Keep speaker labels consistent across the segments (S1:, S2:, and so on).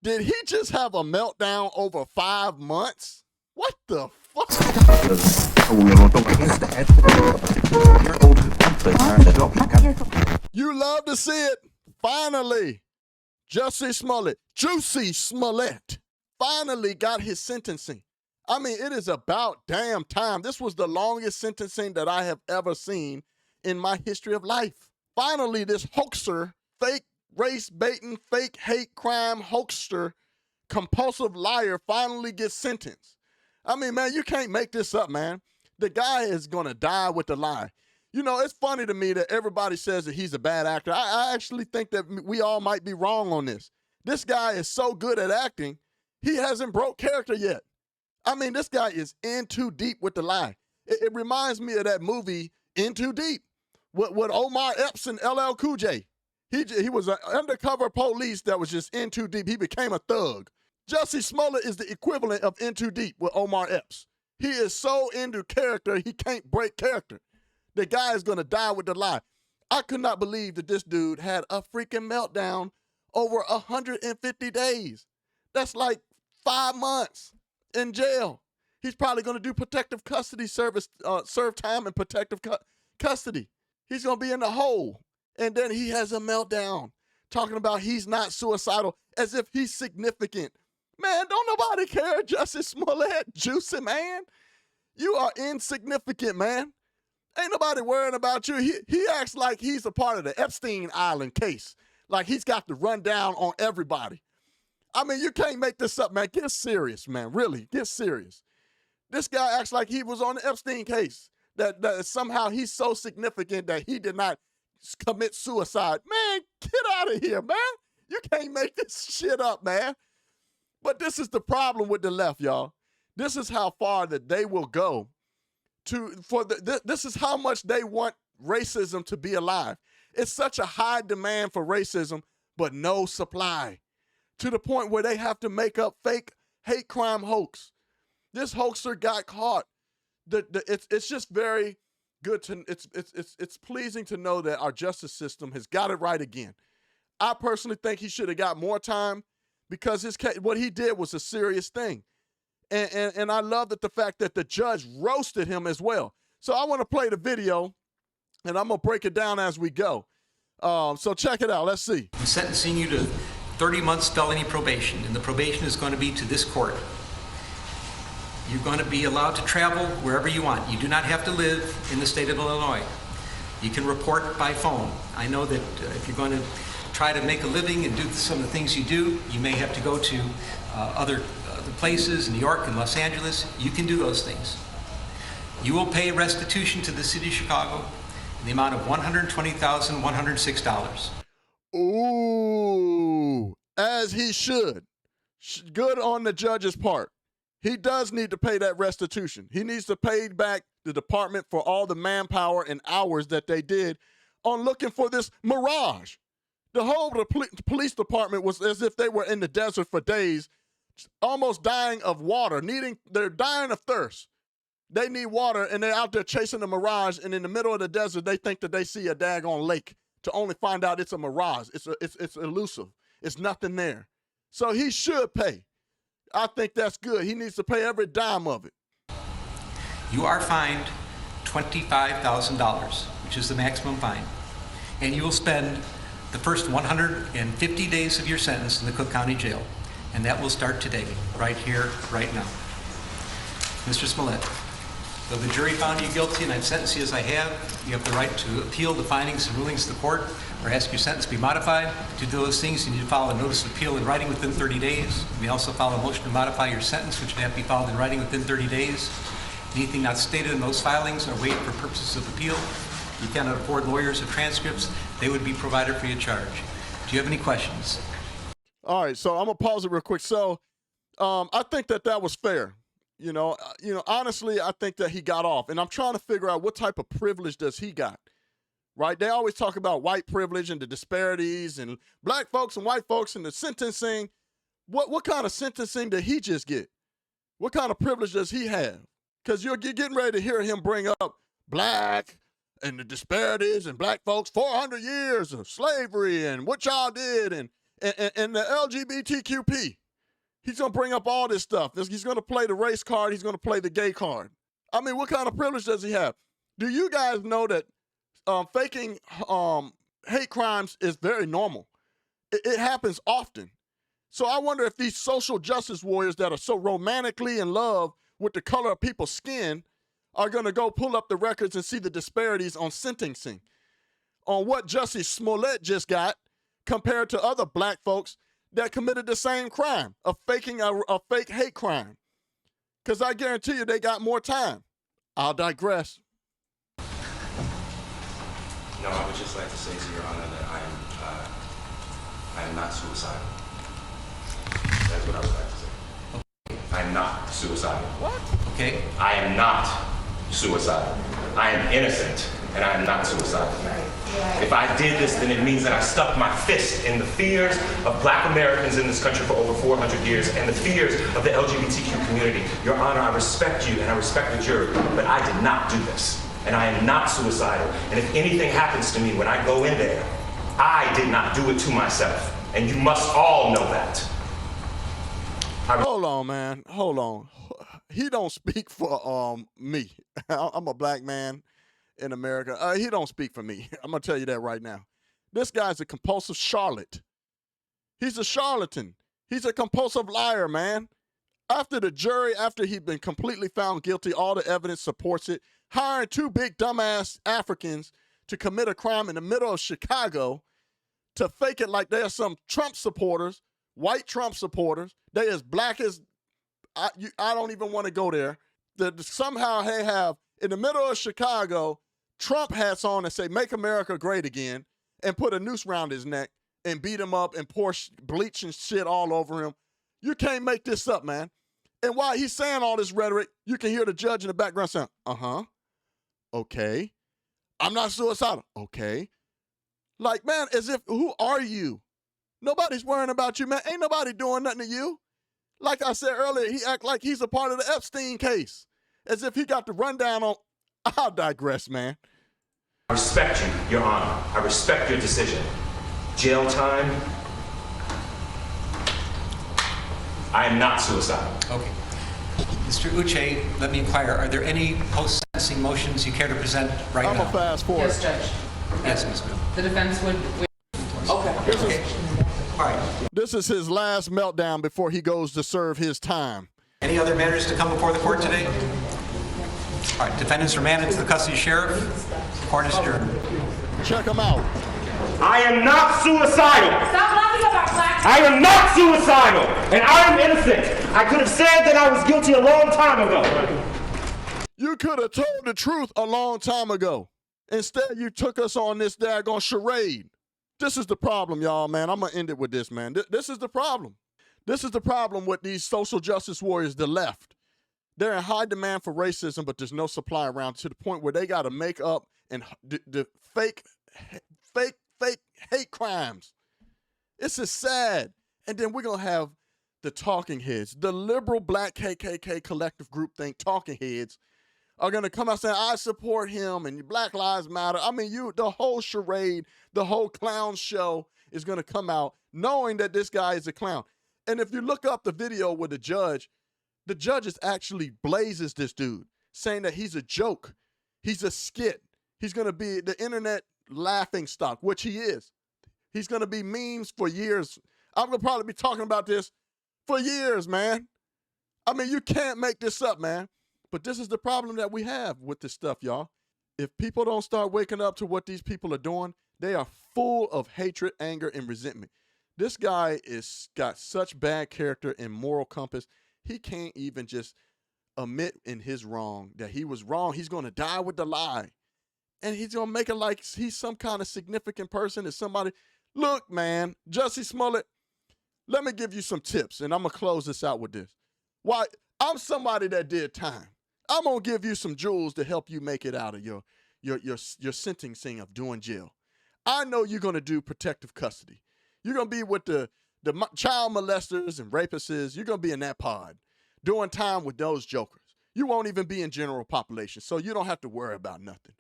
S1: Did he just have a meltdown over 5 months? What the fuck? You love to see it. Finally, Jussie Smollet, Juicy Smollet, finally got his sentencing. I mean, it is about damn time. This was the longest sentencing that I have ever seen in my history of life. Finally, this hoaxer, fake race baiting, fake hate crime hoaxer, compulsive liar finally gets sentenced. I mean, man, you can't make this up, man. The guy is going to die with the lie. You know, it's funny to me that everybody says that he's a bad actor. I actually think that we all might be wrong on this. This guy is so good at acting, he hasn't broke character yet. I mean, this guy is in too deep with the lie. It reminds me of that movie, In Too Deep, with Omar Epps and LL Cool J. He was an undercover police that was just in too deep. He became a thug. Jussie Smollet is the equivalent of In Too Deep with Omar Epps. He is so into character, he can't break character. The guy is going to die with the lie. I could not believe that this dude had a freaking meltdown over 150 days. That's like 5 months in jail. He's probably going to do protective custody service, serve time in protective custody. He's going to be in the hole. And then he has a meltdown talking about he's not suicidal as if he's significant. Man, don't nobody care, Jussie Smollett, Juicy, man. You are insignificant, man. Ain't nobody worrying about you. He acts like he's a part of the Epstein Island case. Like he's got the rundown on everybody. I mean, you can't make this up, man. Get serious, man. Really, get serious. This guy acts like he was on the Epstein case. That somehow he's so significant that he did not commit suicide. Man, get out of here, man. You can't make this shit up, man. But this is the problem with the left, y'all. This is how far that they will go this is how much they want racism to be alive. It's such a high demand for racism, but no supply, to the point where they have to make up fake hate crime hoax. This hoaxer got caught. It's just very good to it's pleasing to know that our justice system has got it right again. I personally think he should have got more time because what he did was a serious thing. And I love the fact that the judge roasted him as well. So I want to play the video, and I'm going to break it down as we go. So check it out. Let's see.
S2: I'm sentencing you to 30 months felony probation, and the probation is going to be to this court. You're going to be allowed to travel wherever you want. You do not have to live in the state of Illinois. You can report by phone. I know that if you're going to try to make a living and do some of the things you do, you may have to go to other places, New York and Los Angeles. You can do those things. You will pay restitution to the city of Chicago in the amount of $120,106.
S1: Ooh, as he should. Good on the judge's part. He does need to pay that restitution. He needs to pay back the department for all the manpower and hours that they did on looking for this mirage. The whole police department was as if they were in the desert for days, almost dying of water, they're dying of thirst. They need water, and they're out there chasing a mirage, and in the middle of the desert, they think that they see a daggone lake to only find out it's a mirage. It's elusive. It's nothing there. So he should pay. I think that's good. He needs to pay every dime of it.
S2: You are fined $25,000, which is the maximum fine, and you will spend the first 150 days of your sentence in the Cook County Jail. And that will start today, right here, right now. Mr. Smollett, though the jury found you guilty and I've sentenced you as I have, you have the right to appeal the findings and rulings of the court or ask your sentence to be modified. To do those things, you need to file a notice of appeal in writing within 30 days. You may also file a motion to modify your sentence, which would have to be filed in writing within 30 days. Anything not stated in those filings are waived for purposes of appeal. You cannot afford lawyers or transcripts. They would be provided free of charge. Do you have any questions?
S1: All right, so I'm gonna pause it real quick. So, I think that was fair. Honestly, I think that he got off, and I'm trying to figure out what type of privilege does he got. Right? They always talk about white privilege and the disparities, and black folks and white folks and the sentencing. What kind of sentencing did he just get? What kind of privilege does he have? Because you're getting ready to hear him bring up black and the disparities and black folks, 400 years of slavery and what y'all did, and And the LGBTQP, he's going to bring up all this stuff. He's going to play the race card. He's going to play the gay card. I mean, what kind of privilege does he have? Do you guys know that faking hate crimes is very normal? It happens often. So I wonder if these social justice warriors that are so romantically in love with the color of people's skin are going to go pull up the records and see the disparities on sentencing, on what Jussie Smollet just got compared to other black folks that committed the same crime of faking a fake hate crime. Because I guarantee you they got more time. I'll digress.
S3: No, I would just like to say to Your Honor that I am not suicidal. That's what I would like to say. I am not suicidal.
S1: What?
S2: Okay.
S3: I am not suicidal. I am innocent, and I am not suicidal. If I did this, then it means that I stuck my fist in the fears of black Americans in this country for over 400 years and the fears of the LGBTQ community. Your Honor, I respect you and I respect the jury, but I did not do this. And I am not suicidal. And if anything happens to me when I go in there, I did not do it to myself. And you must all know that.
S1: Hold on, man. Hold on. He don't speak for me. I'm a black man in America. He don't speak for me. I'm going to tell you that right now. This guy's a compulsive charlotte. He's a charlatan. He's a compulsive liar, man. After the jury, after he'd been completely found guilty, all the evidence supports it, hiring two big dumbass Africans to commit a crime in the middle of Chicago to fake it like they're some Trump supporters, white Trump supporters. They as black as, I don't even want to go there. Somehow they have, in the middle of Chicago, Trump hats on and say, "Make America Great Again," and put a noose around his neck and beat him up and pour bleach and shit all over him. You can't make this up, man. And while he's saying all this rhetoric, you can hear the judge in the background saying, okay. I'm not suicidal. Okay. Like, man, as if, who are you? Nobody's worrying about you, man. Ain't nobody doing nothing to you. Like I said earlier, he act like he's a part of the Epstein case. As if he got the rundown on. I'll digress, man.
S3: I respect you, Your Honor. I respect your decision. Jail time. I am not suicidal.
S2: Okay. Mr. Uche, let me inquire, are there any post-sentencing motions you care to present right now?
S1: I'm a fast forward.
S4: Yes, Judge.
S2: Yes, Ms. Bill.
S4: The defense would. Okay.
S2: All right.
S1: This is his last meltdown before he goes to serve his time.
S2: Any other matters to come before the court today? All right, defendants remanded to the custody of the sheriff. Court is adjourned.
S1: Check him out.
S3: I am not suicidal.
S4: Stop laughing about black.
S3: I am not suicidal, and I am innocent. I could have said that I was guilty a long time ago.
S1: You could have told the truth a long time ago. Instead, you took us on this daggone charade. This is the problem, y'all, man. I'm going to end it with this, man. This is the problem. This is the problem with these social justice warriors, the left. They're in high demand for racism, but there's no supply around to the point where they got to make up and the fake hate crimes. It's just sad. And then we're going to have the talking heads, the liberal black KKK collective group think talking heads are going to come out saying, I support him and Black Lives Matter. I mean, the whole charade, the whole clown show is going to come out knowing that this guy is a clown. And if you look up the video with the judge is actually blazes this dude, saying that he's a joke. He's a skit. He's going to be the internet laughing stock, which he is. He's going to be memes for years. I'm going to probably be talking about this for years, man. I mean, you can't make this up, man. But this is the problem that we have with this stuff, y'all. If people don't start waking up to what these people are doing, they are full of hatred, anger, and resentment. This guy is got such bad character and moral compass, he can't even just admit in his wrong that he was wrong. He's going to die with the lie. And he's going to make it like he's some kind of significant person and somebody. Look, man, Jussie Smollet, let me give you some tips, and I'm going to close this out with this. Why? I'm somebody that did time. I'm going to give you some jewels to help you make it out of your sentencing of doing jail. I know you're going to do protective custody. You're going to be with the child molesters and rapists. You're going to be in that pod doing time with those jokers. You won't even be in general population, so you don't have to worry about nothing.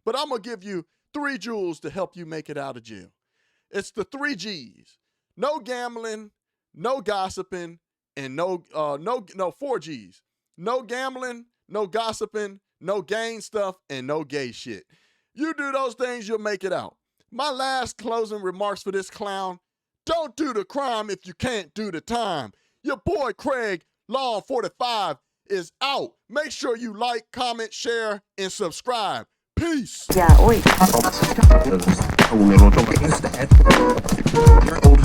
S1: But I'm going to give you 3 jewels to help you make it out of jail. It's the 3 G's. No gambling, no gossiping, and no 4Gs. No gambling, no gossiping, no gang stuff, and no gay shit. You do those things, you'll make it out. My last closing remarks for this clown: don't do the crime if you can't do the time. Your boy Craig, Law 45, is out. Make sure you like, comment, share, and subscribe. Peace.
S5: Yeah, wait. You're old.